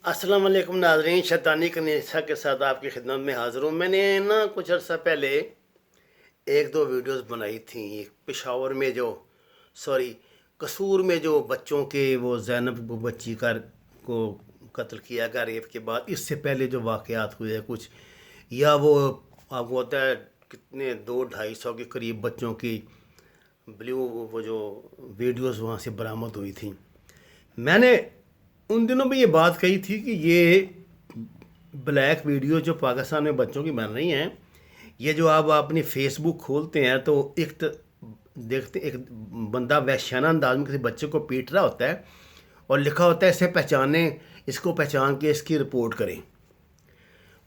السلام علیکم ناظرین، شیطانی کنیسہ کے ساتھ آپ کی خدمت میں حاضر ہوں۔ میں نے کچھ عرصہ پہلے ایک دو ویڈیوز بنائی تھیں پشاور میں قصور میں جو بچوں کے وہ زینب بچی کو قتل کیا گیا ریپ کے بعد، اس سے پہلے جو واقعات ہوئے کچھ، یا وہ آپ کو ہوتا ہے کتنے 200-250 کے قریب بچوں کی وہ جو ویڈیوز وہاں سے برآمد ہوئی تھیں۔ میں نے ان دنوں میں یہ بات کہی تھی کہ یہ بلیک ویڈیو جو پاکستان میں بچوں کی بن رہی ہیں، یہ جو آپ اپنی فیس بک کھولتے ہیں تو دیکھتے ایک بندہ وحشیانہ انداز میں کسی بچے کو پیٹ رہا ہوتا ہے اور لکھا ہوتا ہے اسے پہچانیں، اس کو پہچان کے اس کی رپورٹ کریں۔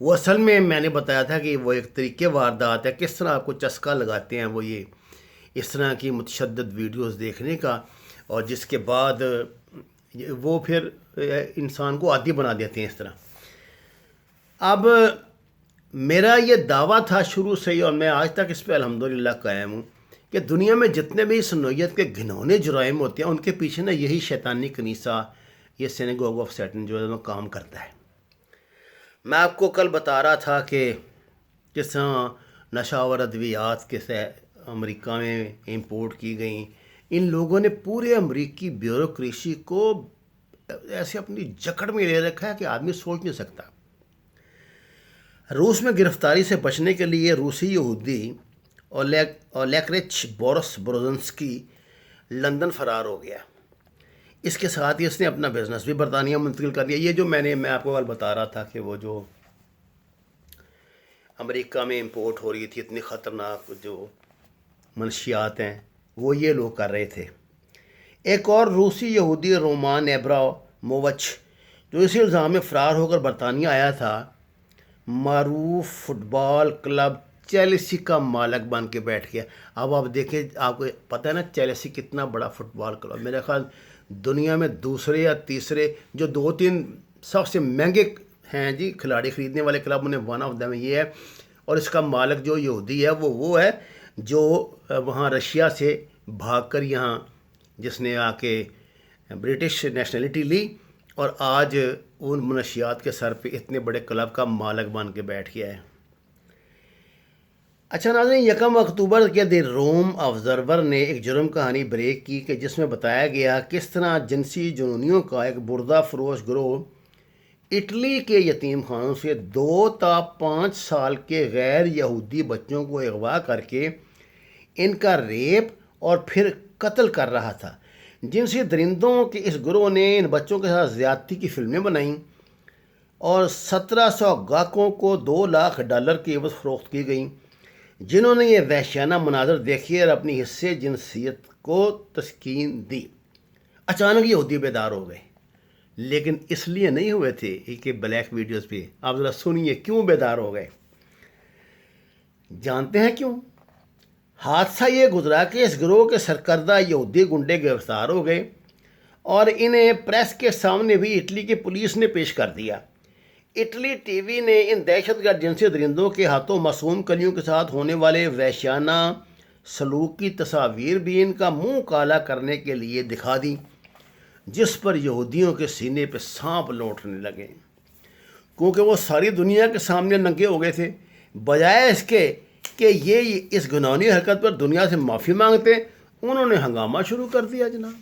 وہ اصل میں نے بتایا تھا کہ وہ ایک طریقے واردات ہے، کس طرح آپ کو چسکا لگاتے ہیں وہ یہ اس طرح کی متشدد ویڈیوز دیکھنے کا، اور جس کے بعد وہ پھر انسان کو عادی بنا دیتے ہیں اس طرح۔ اب میرا یہ دعویٰ تھا شروع سے ہی، اور میں آج تک اس پہ الحمدللہ قائم ہوں، کہ دنیا میں جتنے بھی اس نوعیت کے گھنونے جرائم ہوتے ہیں ان کے پیچھے یہی شیطانی کنیسہ، یہ سینیگوگ آف سیٹن جو ہے وہ کام کرتا ہے۔ میں آپ کو کل بتا رہا تھا کہ کس طرح نشہ آور ادویات امریکہ میں امپورٹ کی گئیں۔ ان لوگوں نے پورے امریکی بیوروکریسی کو ایسے اپنی جکڑ میں لے رکھا ہے کہ آدمی سوچ نہیں سکتا۔ روس میں گرفتاری سے بچنے کے لیے روسی یہودی اولیکرچ بورس بروزنسکی لندن فرار ہو گیا۔ اس کے ساتھ ہی اس نے اپنا بزنس بھی برطانیہ منتقل کر دیا۔ یہ جو میں آپ کو کل بتا رہا تھا کہ وہ جو امریکہ میں امپورٹ ہو رہی تھی اتنی خطرناک جو منشیات ہیں، وہ یہ لوگ کر رہے تھے۔ ایک اور روسی یہودی رومان ایبرامووچ جو اسی الزام میں فرار ہو کر برطانیہ آیا تھا، معروف فٹ بال کلب چیلسی کا مالک بن کے بیٹھ گیا۔ اب آپ دیکھیں، آپ کو پتہ ہے نا چیلسی کتنا بڑا فٹ بال کلب، میرے خیال دنیا میں دوسرے یا تیسرے جو 2-3 سب سے مہنگے ہیں جی کھلاڑی خریدنے والے کلب میں ون آف دم یہ ہے، اور اس کا مالک جو یہودی ہے وہ ہے جو وہاں رشیا سے بھاگ کر یہاں جس نے آ کے برٹش نیشنلٹی لی، اور آج ان منشیات کے سر پہ اتنے بڑے کلب کا مالک بن کے بیٹھ گیا ہے۔ اچھا ناظرین، 1 اکتوبر کے دی روم آبزرور نے ایک جرم کہانی بریک کی کہ جس میں بتایا گیا کس طرح جنسی جنونیوں کا ایک بردہ فروش گروہ اٹلی کے یتیم خانوں سے 2 تا 5 سال کے غیر یہودی بچوں کو اغوا کر کے ان کا ریپ اور پھر قتل کر رہا تھا۔ جنسی درندوں کے اس گروہ نے ان بچوں کے ساتھ زیادتی کی فلمیں بنائیں اور 1700 گاہکوں کو $2 لاکھ کی عوض فروخت کی گئیں، جنہوں نے یہ وحشیانہ مناظر دیکھے اور اپنی حصے جنسیت کو تسکین دی۔ اچانک یہودی بیدار ہو گئے، لیکن اس لیے نہیں ہوئے تھے کہ بلیک ویڈیوز پہ۔ آپ ذرا سنیے کیوں بیدار ہو گئے۔ جانتے ہیں کیوں؟ حادثہ یہ گزرا کہ اس گروہ کے سرکردہ یہودی گنڈے گرفتار ہو گئے اور انہیں پریس کے سامنے بھی اٹلی کی پولیس نے پیش کر دیا۔ اٹلی ٹی وی نے ان دہشت گرد جنسی درندوں کے ہاتھوں معصوم کلیوں کے ساتھ ہونے والے وحشیانہ سلوک کی تصاویر بھی ان کا منہ کالا کرنے کے لیے دکھا دی، جس پر یہودیوں کے سینے پہ سانپ لوٹنے لگے، کیونکہ وہ ساری دنیا کے سامنے ننگے ہو گئے تھے۔ بجائے اس کے کہ یہ اس گناہی حرکت پر دنیا سے معافی مانگتے، انہوں نے ہنگامہ شروع کر دیا جناب۔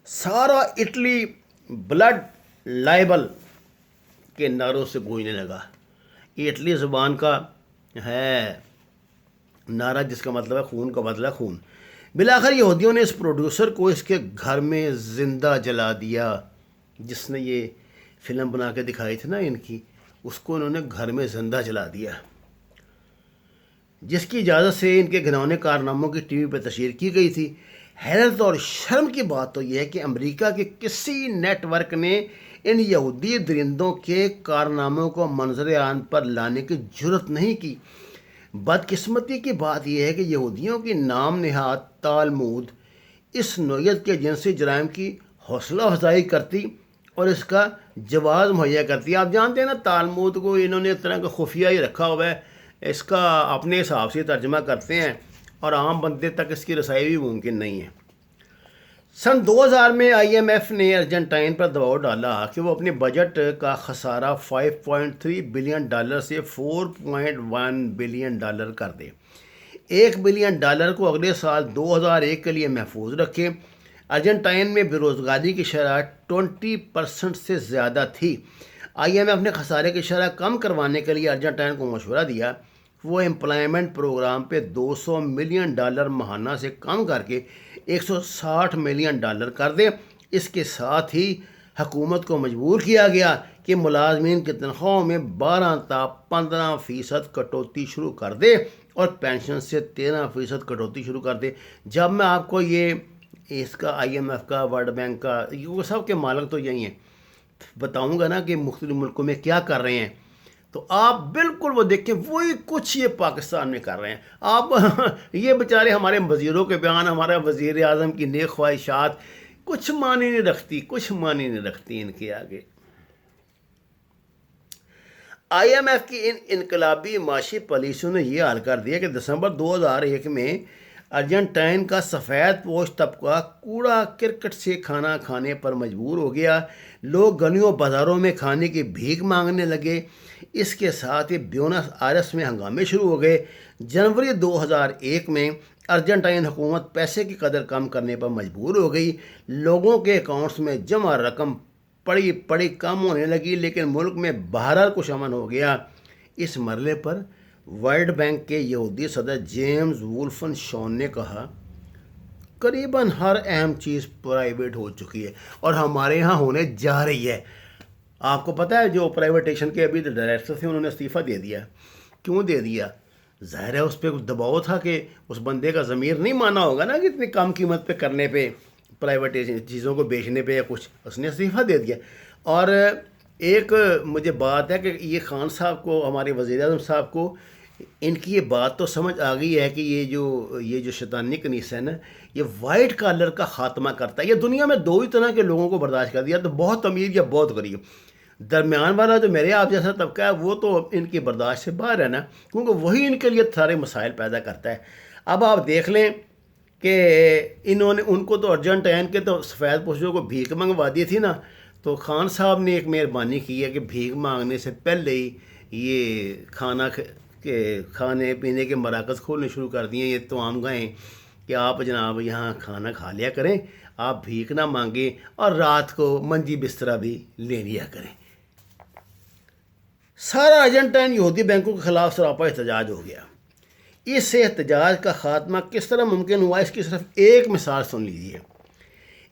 سارا اٹلی بلڈ لائبل کے نعروں سے گونجنے لگا۔ یہ اٹلی زبان کا ہے نعرہ جس کا مطلب ہے خون کا بدلہ خون۔ بالآخر یہودیوں نے اس پروڈیوسر کو اس کے گھر میں زندہ جلا دیا، جس نے یہ فلم بنا کے دکھائی تھی نا ان کی، اس کو انہوں نے گھر میں زندہ جلا دیا، جس کی اجازت سے ان کے گھنونے کارناموں کی ٹی وی پہ تشہیر کی گئی تھی۔ حیرت اور شرم کی بات تو یہ ہے کہ امریکہ کے کسی نیٹ ورک نے ان یہودی درندوں کے کارناموں کو منظر عام پر لانے کی جرت نہیں کی۔ بدقسمتی کی بات یہ ہے کہ یہودیوں کی نام نہاد تالمود اس نوعیت کے جنسی جرائم کی حوصلہ افزائی کرتی اور اس کا جواز مہیا کرتی۔ آپ جانتے ہیں نا تالمود کو انہوں نے اس طرح کا خفیہ ہی رکھا ہوا ہے، اس کا اپنے حساب سے ترجمہ کرتے ہیں اور عام بندے تک اس کی رسائی بھی ممکن نہیں ہے۔ سن 2000 میں آئی ایم ایف نے ارجنٹائن پر دباؤ ڈالا کہ وہ اپنے بجٹ کا خسارہ $5.3 بلین سے $4.1 بلین کر دے، $1 بلین کو اگلے سال 2001 کے لیے محفوظ رکھے۔ ارجنٹائن میں بے روزگاری کی شرح 20% سے زیادہ تھی۔ آئی ایم ایف نے خسارے کی شرح کم کروانے کے لیے ارجنٹائن کو مشورہ دیا وہ امپلائمنٹ پروگرام پہ $200 ملین ماہانہ سے کم کر کے $160 ملین کر دے۔ اس کے ساتھ ہی حکومت کو مجبور کیا گیا کہ ملازمین کی تنخواہوں میں 12 تا 15% کٹوتی شروع کر دے اور پینشن سے 13% کٹوتی شروع کر دے۔ جب میں آپ کو یہ اس کا آئی ایم ایف کا، ورلڈ بینک کا، یہ سب کے مالک تو یہی ہیں، بتاؤں گا نا کہ مختلف ملکوں میں کیا کر رہے ہیں، تو آپ بالکل وہ دیکھیں وہی کچھ یہ پاکستان میں کر رہے ہیں۔ آپ یہ بیچارے ہمارے وزیروں کے بیان، ہمارا وزیر اعظم کی نیک خواہشات کچھ معنی نہیں رکھتی ان کے آگے۔ آئی ایم ایف کی ان انقلابی معاشی پالیسیوں نے یہ حال کر دیا کہ دسمبر 2001 میں ارجنٹائن کا سفید پوش طبقہ کوڑا کرکٹ سے کھانا کھانے پر مجبور ہو گیا۔ لوگ گلیوں بازاروں میں کھانے کی بھیک مانگنے لگے۔ اس کے ساتھ ہی بیونس آئرس میں ہنگامے شروع ہو گئے۔ جنوری 2001 میں ارجنٹائن حکومت پیسے کی قدر کم کرنے پر مجبور ہو گئی۔ لوگوں کے اکاؤنٹس میں جمع رقم پڑی کم ہونے لگی، لیکن ملک میں بہرحال کچھ امن ہو گیا۔ اس مرحلے پر ورلڈ بینک کے یہودی صدر جیمز وولفن شون نے کہا قریباً ہر اہم چیز پرائیویٹ ہو چکی ہے اور ہمارے ہاں ہونے جا رہی ہے۔ آپ کو پتہ ہے جو پرائیویٹیشن کے ابھی ڈائریکٹر تھے انہوں نے استعفیٰ دے دیا۔ کیوں دے دیا؟ ظاہر ہے اس پہ کچھ دباؤ تھا کہ اس بندے کا ضمیر نہیں مانا ہوگا نا کہ اتنی کم قیمت پہ کرنے پہ، پرائیویٹیشن چیزوں کو بیچنے پہ یا کچھ، اس نے استعفیٰ دے دیا۔ اور ایک مجھے بات ہے کہ یہ خان صاحب کو، ہمارے وزیر اعظم صاحب کو، ان کی یہ بات تو سمجھ آ گئی ہے کہ یہ جو شیطانی کنیسہ ہے نا، یہ وائٹ کالر کا خاتمہ کرتا ہے۔ یہ دنیا میں دو ہی طرح کے لوگوں کو برداشت کر دیا، تو بہت امیر یا بہت غریب۔ درمیان والا جو میرے آپ جیسا طبقہ ہے وہ تو ان کی برداشت سے باہر ہے نا، کیونکہ وہی ان کے لیے سارے مسائل پیدا کرتا ہے۔ اب آپ دیکھ لیں کہ انہوں نے، ان کو تو ارجنٹائن کے تو سفید پوشوں کو بھیک منگوا دی تھی نا، تو خان صاحب نے ایک مہربانی کی ہے کہ بھیک مانگنے سے پہلے ہی یہ کھانے پینے کے مراکز کھولنے شروع کر دیے، یہ توام گئیں کہ آپ جناب یہاں کھانا کھا لیا کریں، آپ بھیک نہ مانگیں اور رات کو منجی بسترا بھی لے لیا کریں۔ سارا ارجنٹائن یہودی بینکوں کے خلاف سراپا احتجاج ہو گیا۔ اس احتجاج کا خاتمہ کس طرح ممکن ہوا، اس کی صرف ایک مثال سن لیجیے۔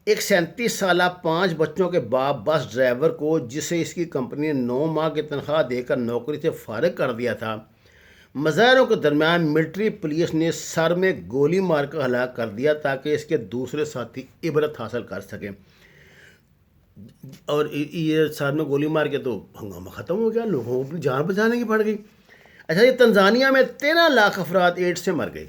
ایک 37 سالہ 5 بچوں کے باپ بس ڈرائیور کو، جسے اس کی کمپنی نے 9 ماہ کی تنخواہ دے کر نوکری سے فارغ کر دیا تھا، مظاہروں کے درمیان ملٹری پولیس نے سر میں گولی مار کر ہلاک کر دیا تاکہ اس کے دوسرے ساتھی عبرت حاصل کر سکیں۔ اور یہ سر میں گولی مار کے تو ہنگامہ ختم ہو گیا، لوگوں کو اپنی جان بچانے کی پڑ گئی۔ اچھا، یہ تنزانیہ میں 13 لاکھ افراد ایڈز سے مر گئے۔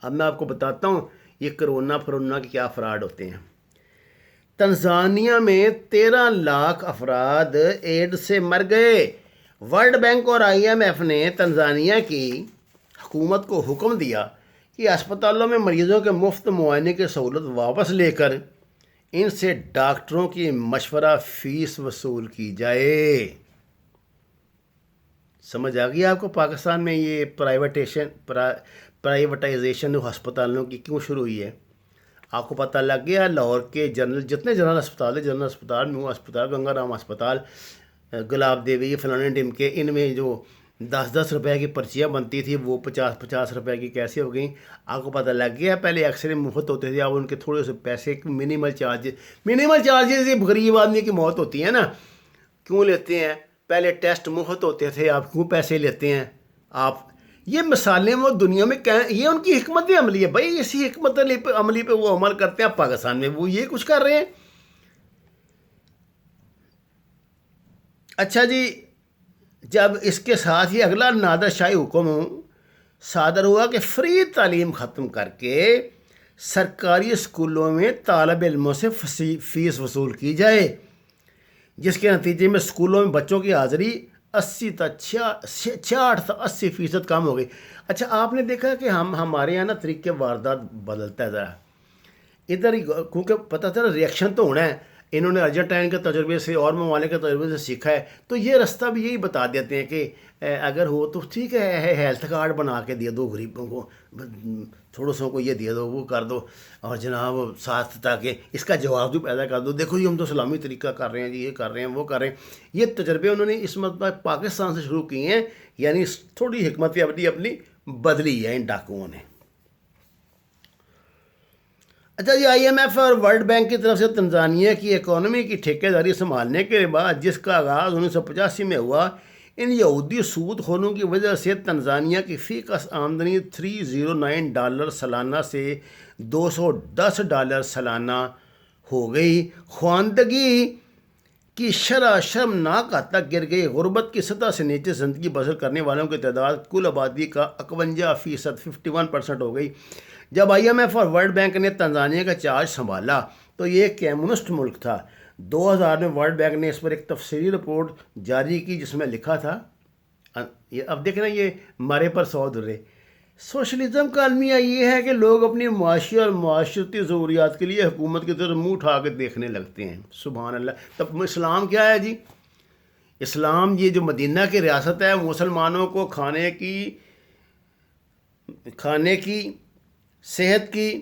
اب میں آپ کو بتاتا ہوں یہ کرونا کے کیا فراڈ ہوتے ہیں۔ تنزانیہ میں 13 لاکھ افراد ایڈز سے مر گئے۔ ورلڈ بینک اور آئی ایم ایف نے تنزانیہ کی حکومت کو حکم دیا کہ اسپتالوں میں مریضوں کے مفت معائنے کی سہولت واپس لے کر ان سے ڈاکٹروں کی مشورہ فیس وصول کی جائے۔ سمجھ آ گئی آپ کو پاکستان میں یہ پرائیویٹائزیشن ہسپتالوں کی کیوں شروع ہوئی ہے؟ آپ کو پتہ لگ گیا لاہور کے جتنے جنرل اسپتال ہے، جنرل اسپتال، نیو اسپتال، گنگا رام اسپتال، گلاب دیوی، فلانے ڈیم کے، ان میں جو 10 روپے کی پرچیاں بنتی تھی وہ 50 روپے کی کیسے ہو گئیں؟ آپ کو پتہ لگ گیا پہلے ایکس رے مفت ہوتے تھے، اب ان کے تھوڑے سے پیسے منیمل چارجز غریب آدمی کی موت ہوتی ہے نا، کیوں لیتے ہیں؟ پہلے ٹیسٹ مفت ہوتے تھے، آپ کیوں پیسے لیتے ہیں؟ آپ یہ مثالیں وہ دنیا میں یہ ان کی حکمت عملی ہے بھائی، اسی حکمت عملی پہ وہ عمل کرتے ہیں۔ پاکستان میں وہ یہ کچھ کر رہے ہیں۔ اچھا جی، جب اس کے ساتھ ہی اگلا نادر شاہی حکم صادر ہوا کہ فری تعلیم ختم کر کے سرکاری اسکولوں میں طالب علموں سے فیس وصول کی جائے، جس کے نتیجے میں اسکولوں میں بچوں کی حاضری 66% کم ہو گئی۔ اچھا، آپ نے دیکھا کہ ہمارے یہاں نا طریقے واردات بدلتا ہے ذرا۔ ادھر ہی کیونکہ پتہ تھا نا ریئیکشن تو ہونا ہے، انہوں نے ارجنٹائن کے تجربے سے اور ممالک کے تجربے سے سیکھا ہے، تو یہ رستہ بھی یہی بتا دیتے ہیں کہ اگر ہو تو ٹھیک ہے ہیلتھ کارڈ بنا کے دے دو غریبوں کو، تھوڑوں سو کو یہ دے دو وہ کر دو، اور جناب ساتھ تاکہ اس کا جواب بھی پیدا کر دو، دیکھو جی ہم تو اسلامی طریقہ کر رہے ہیں جی، یہ کر رہے ہیں وہ کر رہے ہیں۔ یہ تجربے انہوں نے اس مرتبہ پاکستان سے شروع کیے ہیں، یعنی تھوڑی حکمت اپنی بدلی ہے ان ڈاکوؤں نے۔ اچھا جی، آئی ایم ایف اور ورلڈ بینک کی طرف سے تنزانیہ کی اکانومی کی ٹھیکیداری سنبھالنے کے بعد جس کا آغاز 1985 میں ہوا، ان یہودی سود خوروں کی وجہ سے تنزانیہ کی فی کس آمدنی $309 سالانہ سے $210 سالانہ ہو گئی۔ خواندگی کی شرح شرمناک حد تک گر گئی۔ غربت کی سطح سے نیچے زندگی بسر کرنے والوں کی تعداد کل آبادی کا 51%، 51% ہو گئی۔ جب آئی ایم ایف اور ورلڈ بینک نے تنزانیہ کا چارج سنبھالا تو یہ ایک کمیونسٹ ملک تھا۔ 2000 میں ورلڈ بینک نے اس پر ایک تفصیلی رپورٹ جاری کی جس میں لکھا تھا، اب دیکھیں نا یہ مارے پر 100 درے، سوشلزم کا المیہ یہ ہے کہ لوگ اپنی معاشی اور معاشرتی ضروریات کے لیے حکومت کی طرف منہ اٹھا کے دیکھنے لگتے ہیں۔ سبحان اللہ۔ تب اسلام کیا ہے جی؟ اسلام یہ جو مدینہ کی ریاست ہے مسلمانوں کو کھانے کی صحت کی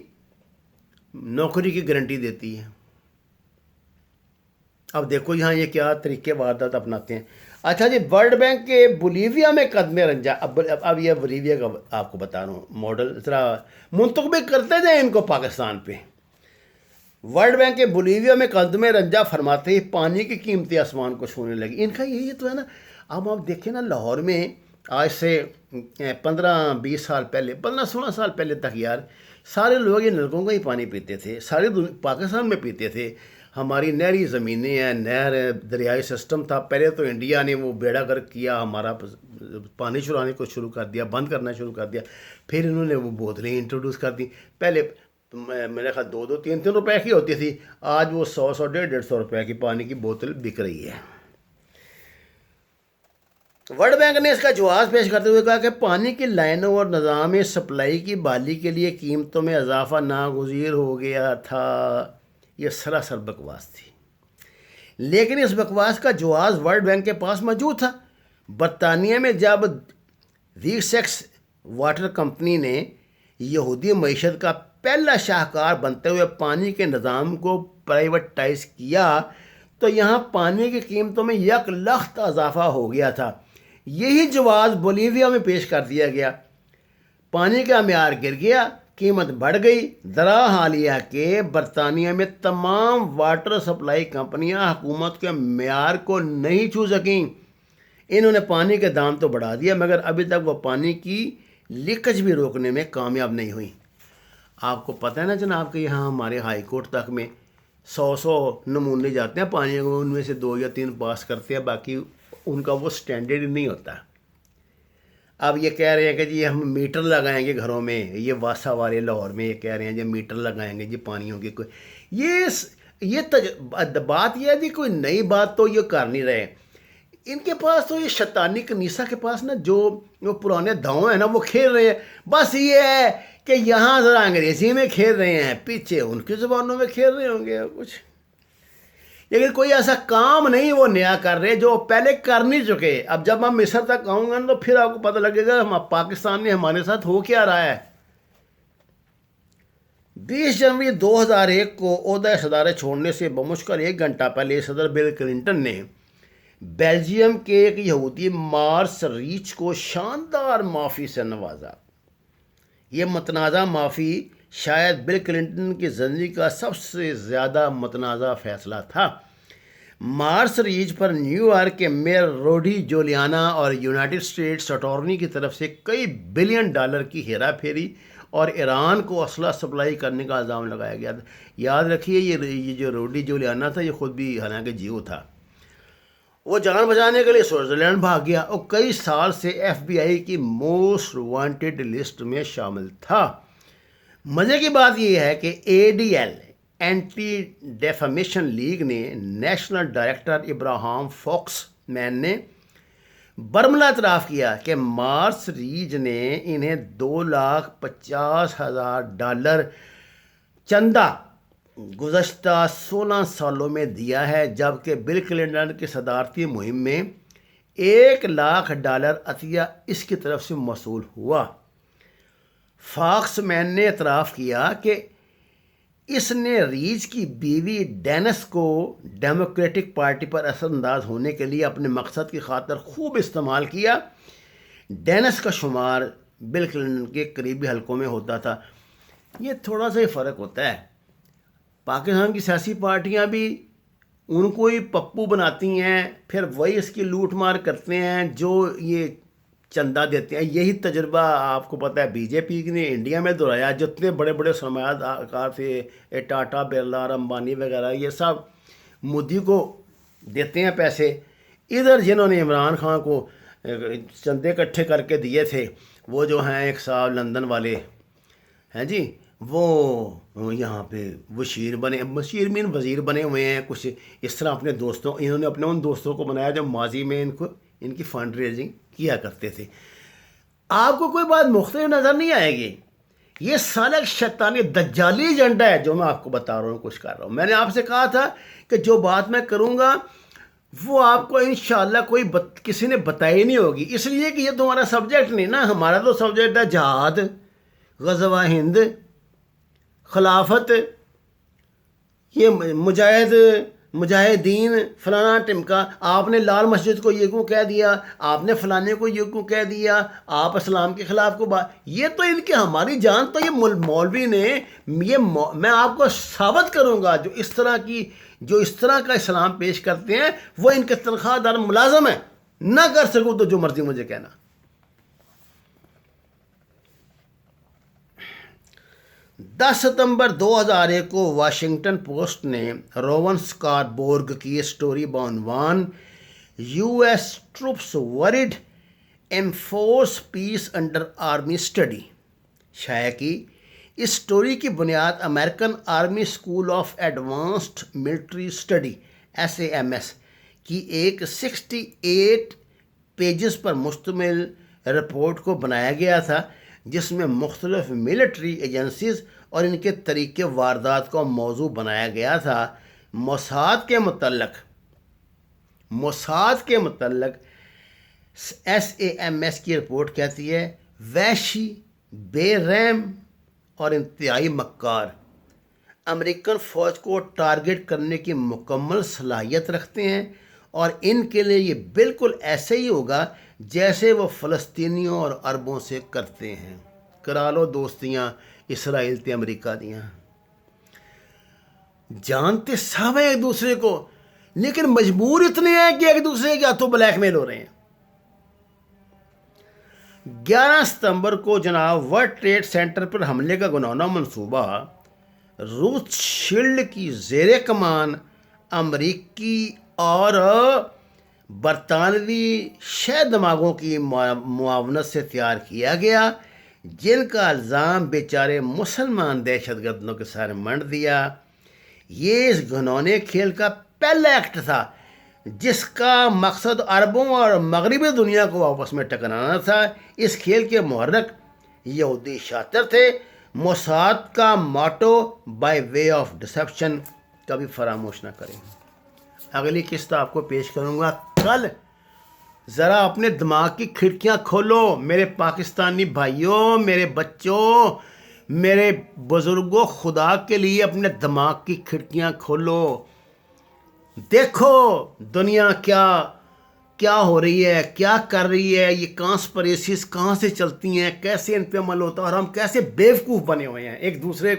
نوکری کی گارنٹی دیتی ہے۔ اب دیکھو یہاں یہ کیا طریقے واردات اپناتے ہیں۔ اچھا جی، ورلڈ بینک کے بولیویا میں قدم رنجہ، اب یہ بولیویا کا آپ کو بتا رہا ہوں ماڈل، ذرا منتخب کرتے جائیں ان کو پاکستان پہ۔ ورلڈ بینک کے بولیویا میں قدم رنجہ فرماتے ہی پانی کی قیمتیں آسمان کو چھونے لگی۔ ان کا یہ تو ہے نا، اب آپ دیکھیں نا لاہور میں آج سے 15-20 سال پہلے، 15-16 سال پہلے تک یار سارے لوگ یہ نلکوں کا ہی پانی پیتے تھے، سارے پاکستان میں پیتے تھے۔ ہماری نہری زمینیں ہیں، نہر دریائی سسٹم تھا، پہلے تو انڈیا نے وہ بیڑا گرک کیا، ہمارا پانی چرانے کو شروع کر دیا، بند کرنا شروع کر دیا، پھر انہوں نے وہ بوتلیں انٹروڈیوس کر دی۔ پہلے میرے خیال 2-3 روپے کی ہوتی تھی، آج وہ 100, 150 روپے کی پانی کی بوتل بک رہی ہے۔ ورلڈ بینک نے اس کا جواز پیش کرتے ہوئے کہا کہ پانی کی لائنوں اور نظام سپلائی کی بحالی کے لیے قیمتوں میں اضافہ ناگزیر ہو گیا تھا۔ یہ سراسر بکواس تھی، لیکن اس بکواس کا جواز ورلڈ بینک کے پاس موجود تھا۔ برطانیہ میں جب ویسیکس واٹر کمپنی نے یہودی معیشت کا پہلا شاہکار بنتے ہوئے پانی کے نظام کو پرائیویٹائز کیا تو یہاں پانی کی قیمتوں میں 1,00,000 اضافہ ہو گیا تھا۔ یہی جواز بولیویا میں پیش کر دیا گیا، پانی کا معیار گر گیا، قیمت بڑھ گئی۔ درا حال یہ کہ برطانیہ میں تمام واٹر سپلائی کمپنیاں حکومت کے معیار کو نہیں چھو سکیں۔ انہوں نے پانی کے دام تو بڑھا دیا مگر ابھی تک وہ پانی کی لیکج بھی روکنے میں کامیاب نہیں ہوئی۔ آپ کو پتہ ہے نا جناب کہ یہاں ہمارے ہائی کورٹ تک میں 100 نمونے جاتے ہیں پانی کو، ان میں سے 2 یا 3 پاس کرتے ہیں، باقی ان کا وہ سٹینڈرڈ نہیں ہوتا۔ اب یہ کہہ رہے ہیں کہ جی ہم میٹر لگائیں گے گھروں میں، یہ واسا والے لاہور میں یہ کہہ رہے ہیں جی میٹر لگائیں گے جی پانیوں کے، یہ بات یہ ہے جی کوئی نئی بات تو یہ کر نہیں رہے۔ ان کے پاس تو یہ شیطانی کنیسہ کے پاس نا جو پرانے داؤں ہیں نا وہ کھیل رہے ہیں، بس یہ ہے کہ یہاں ذرا انگریزی میں کھیل رہے ہیں، پیچھے ان کی زبانوں میں کھیل رہے ہوں گے کچھ، لیکن کوئی ایسا کام نہیں وہ نیا کر رہے جو پہلے کر نہیں چکے۔ اب جب ہم مصر تک آؤں گا تو پھر آپ کو پتہ لگے گا پاکستان میں ہمارے ساتھ ہو کیا رہا ہے۔ 20 جنوری 2001 کو عہدہ صدارت چھوڑنے سے بمشکل 1 گھنٹہ پہلے صدر بل کلنٹن نے بیلجیم کے ایک یہودی مارس ریچ کو شاندار معافی سے نوازا۔ یہ متنازع معافی شاید بل کلنٹن کی زندگی کا سب سے زیادہ متنازع فیصلہ تھا۔ مارس ریچ پر نیو یارک کے میئر روڈی جولیانا اور یونائٹڈ اسٹیٹس اٹارنی کی طرف سے کئی بلین ڈالر کی ہیرا پھیری اور ایران کو اسلحہ سپلائی کرنے کا الزام لگایا گیا تھا۔ یاد رکھیے یہ جو روڈی جولیانا تھا یہ خود بھی حالانکہ جیو تھا، وہ جان بچانے کے لیے سوئٹزرلینڈ بھاگ گیا اور کئی سال سے ایف بی آئی کی موسٹ وانٹڈ لسٹ میں شامل تھا۔ مزے کی بات یہ ہے کہ A D L anti defamation league نے national director Abraham Foxman نے برملا اعتراف کیا کہ مارس ریج نے انہیں $2,50,000 چندہ گزشتہ 16 سالوں میں دیا ہے، جبکہ بل کلنٹن کی صدارتی مہم میں $1,00,000 عطیہ اس کی طرف سے موصول ہوا۔ فاکس مین نے اعتراف کیا کہ اس نے ریچ کی بیوی ڈینس کو ڈیموکریٹک پارٹی پر اثر انداز ہونے کے لیے اپنے مقصد کی خاطر خوب استعمال کیا۔ ڈینس کا شمار بل کلنٹن کے قریبی حلقوں میں ہوتا تھا۔ یہ تھوڑا سا ہی فرق ہوتا ہے، پاکستان کی سیاسی پارٹیاں بھی ان کو ہی پپو بناتی ہیں، پھر وہی اس کی لوٹ مار کرتے ہیں جو یہ چندہ دیتے ہیں۔ یہی تجربہ آپ کو پتہ ہے بی جے پی نے انڈیا میں دہرایا۔ جتنے بڑے بڑے سرمایہ کار تھے، ٹاٹا برلا اور امبانی وغیرہ، یہ سب مودی کو دیتے ہیں پیسے۔ ادھر جنہوں نے عمران خان کو چندے اکٹھے کر کے دیے تھے، وہ جو ہیں ایک صاحب لندن والے ہیں جی، وہ یہاں پہ وزیر بنے ہوئے ہیں کچھ اس طرح اپنے دوستوں، انہوں نے اپنے ان دوستوں کو بنایا جو ماضی میں ان کی فنڈ ریزنگ کیا کرتے تھے۔ آپ کو کوئی بات مختلف نظر نہیں آئے گی، یہ سارا شیطانی دجالی ایجنڈا ہے جو میں آپ کو بتا رہا ہوں، کچھ کر رہا ہوں۔ میں نے آپ سے کہا تھا کہ جو بات میں کروں گا وہ آپ کو انشاءاللہ کسی نے بتائی نہیں ہوگی، اس لیے کہ یہ تمہارا سبجیکٹ نہیں نا۔ ہمارا تو سبجیکٹ ہے جہاد، غزوہ ہند، خلافت، یہ مجاہدین، فلانا ٹمکا۔ آپ نے لال مسجد کو یہ کیوں کہہ دیا، آپ نے فلانے کو یہ کیوں کہہ دیا، آپ اسلام کے خلاف کو یہ تو ان کی ہماری جان تو یہ مولوی نے میں آپ کو ثابت کروں گا جو اس طرح کا اسلام پیش کرتے ہیں وہ ان کے تنخواہ دار ملازم ہیں۔ نہ کر سکوں تو جو مرضی مجھے کہنا۔ 10 ستمبر 2001 کو واشنگٹن پوسٹ نے روون اسکاربورگ کی story بعنوان US troops worried enforce peace under army study شائع کی۔ اس اسٹوری کی بنیاد American army school of advanced military study SAMS کی ایک 68 پیجز پر مشتمل رپورٹ کو بنایا گیا تھا، جس میں مختلف ملٹری ایجنسیز اور ان کے طریقے واردات کو موضوع بنایا گیا تھا۔ موساد کے متعلق SAMS کی رپورٹ کہتی ہے وحشی، بے رحم اور انتہائی مکار امریکن فوج کو ٹارگٹ کرنے کی مکمل صلاحیت رکھتے ہیں، اور ان کے لیے یہ بالکل ایسے ہی ہوگا جیسے وہ فلسطینیوں اور عربوں سے کرتے ہیں۔ کرا لو دوستیاں اسرائیل تے امریکہ دیاں، جانتے سب ہیں ایک دوسرے کو، لیکن مجبور اتنے ہیں کہ ایک دوسرے کے ہاتھوں بلیک میل ہو رہے ہیں۔ 11 ستمبر کو جناب ورلڈ ٹریڈ سینٹر پر حملے کا گناؤنا منصوبہ روتھ شیلڈ کی زیر کمان امریکی اور برطانوی شہ دماغوں کی معاونت سے تیار کیا گیا، جن کا الزام بیچارے مسلمان دہشت گردوں کے سر منڈ دیا۔ یہ اس گھنونے کھیل کا پہلا ایکٹ تھا جس کا مقصد عربوں اور مغربی دنیا کو آپس میں ٹکرانا تھا۔ اس کھیل کے محرک یہودی شاطر تھے۔ موساد کا Mattu by way of deception کبھی فراموش نہ کریں۔ اگلی قسط آپ کو پیش کروں گا کل۔ ذرا اپنے دماغ کی کھڑکیاں کھولو میرے پاکستانی بھائیوں، میرے بچوں، میرے بزرگوں، خدا کے لیے اپنے دماغ کی کھڑکیاں کھولو۔ دیکھو دنیا کیا ہو رہی ہے، کیا کر رہی ہے، یہ کانسپریسیز کہاں سے چلتی ہیں، کیسے ان پہ عمل ہوتا ہے، اور ہم کیسے بیوقوف بنے ہوئے ہیں، ایک دوسرے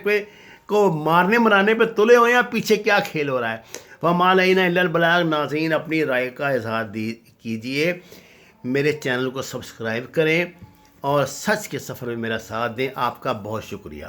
کو مارنے مرانے پہ تلے ہوئے ہیں، پیچھے کیا کھیل ہو رہا ہے۔ وَمَا عَلَيْنَا إِلَّا الْبَلَاغُ۔ ناظرین اپنی رائے کا اظہار کیجئے، میرے چینل کو سبسکرائب کریں اور سچ کے سفر میں میرا ساتھ دیں۔ آپ کا بہت شکریہ۔